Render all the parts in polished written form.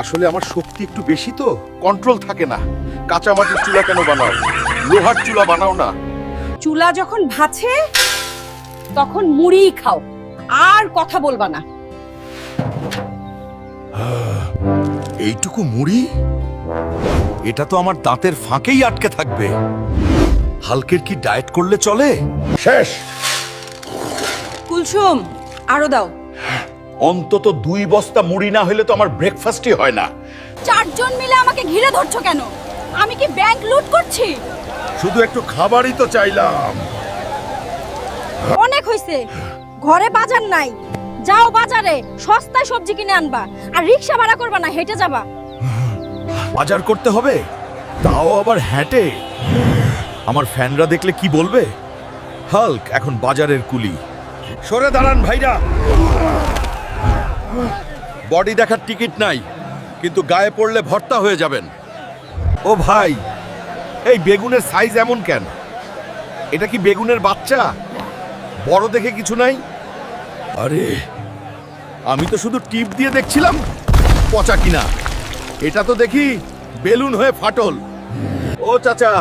আসলে আমার শক্তি একটু বেশি তো, কন্ট্রোল থাকে না। কাঁচা মাটির চুলা কেন বানাও, লোহার চুলা বানাও না। চুলা যখন ভাছে তখন মুড়ি খাও, আর কথা বলবা না। এইটুকু মুড়ি, এটা তো আমার দাঁতের ফাঁকেই আটকে থাকবে। হালকের কি ডায়েট করলে চলে? শেষ। কুলসুম, আরো দাও। অন্তত 2 বস্তা মুড়ি না হলে তো আমার ব্রেকফাস্টই হয় না। 4 জন মিলে আমাকে ঘিরে ধরছো কেন? আমি কি ব্যাংক লুট করছি? শুধু একটু খাবারই তো চাইলাম। অনেক হইছে, ঘরে বাজার নাই। যাও বাজারে, সস্তায় সবজি কিনে আনবা, আর রিকশা ভাড়া করবা না, হেঁটে যাবা। বাজার করতে হবে, তাও আবার হেঁটে। আমার ফ্যানরা দেখলে কি বলবে? হাল্ক এখন বাজারের কুলি। সরে দাঁড়ান ভাইরা। বডি দেখার টিকিট নাই, কিন্তু গায়ে পড়লে ভর্তা হয়ে যাবেন। ও ভাই, এই বেগুনের সাইজ এমন কেন? এটা কি বেগুনের বাচ্চা? বড় দেখে কিছু নাই? আরে, আমি তো শুধু টিপ দিয়ে দেখছিলাম পচা কিনা। এটা তো দেখি বেলুন হয়ে ফাটল। ও চাচা,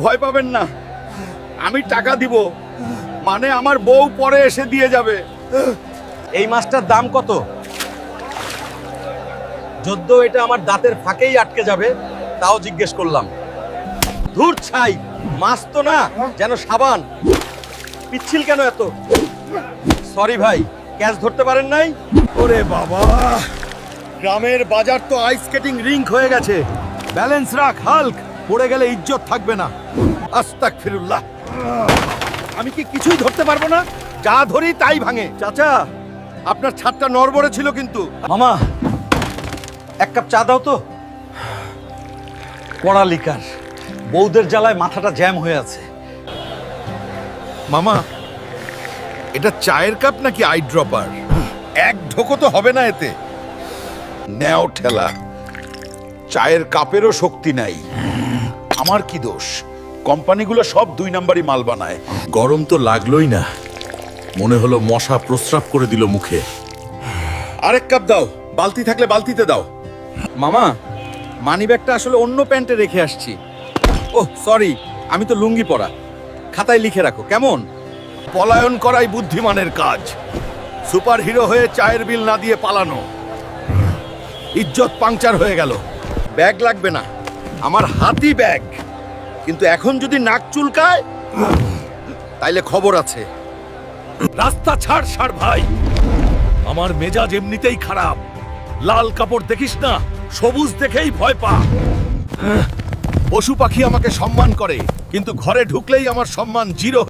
ভয় পাবেন না, আমি টাকা দিব। মানে আমার বউ পরে এসে দিয়ে যাবে। এই মাছটার দাম কত? যদ্দ এটা আমার দাঁতের ফাঁকেই আটকে যাবে, তাও জিজ্ঞেস করলাম। ধুর ছাই, মাছ তো না, যেন সাবান। পিচ্ছিল কেন এত? সরি ভাই, ক্যাচ ধরতে পারেন নাই? ওরে বাবা, গ্রামের বাজার তো আইস স্কেটিং রিঙ্ক হয়ে গেছে। ব্যালেন্স রাখ হাল্ক, পড়ে গেলে ইজ্জত থাকবে না। আস্তাগফিরুল্লাহ। আমি কি কিছুই ধরতে পারবো না? যা ধরি তাই ভাঙে। চাচা, আপনার ছাদটা নড়বড়ে ছিল কিন্তু। মামা, 1 কাপ চা দাও তো। পড়ালিকার বউদের জ্বালায় মাথাটা জ্যাম হয়ে আছে। মামা, এটা চায়ের কাপ নাকি আই ড্রপার? এক ঢোকো তো হবে না এতে। নেও ঠেলা, চায়ের কাপেরও শক্তি নাই। আমার কি দোষ? কোম্পানিগুলো সব 2 নাম্বারই মাল বানায়। গরম তো লাগলোই না, মনে হলো মশা প্রস্রাব করে দিল মুখে। আরেক কাপ দাও, বালতি থাকলে বালতিতে দাও। মামা, মানিব্যাগটা আসলে অন্য প্যান্টে রেখে আসছি। ওহ সরি, আমি তো লুঙ্গি পরা। খাতায় লিখে রাখো কেমন? পলায়ন করাই বুদ্ধিমানের কাজ। সুপারহিরো হয়ে চায়ের বিল না দিয়ে পালানো। ইজ্জত পাংচার হয়ে গেল। ব্যাগ লাগবে না, আমার হাতি ব্যাগ। কিন্তু এখন যদি নাক চুলকায় তাইলে খবর আছে। রাস্তা ছাড় সার ভাই, আমার মেজাজ এমনিতেই খারাপ। লাল কাপড় দেখিস না, সবুজ দেখেই ভয় পা। পশু পাখি আমাকে সম্মান করে, কিন্তু ঘরে ঢুকলেই আমার সম্মান 0।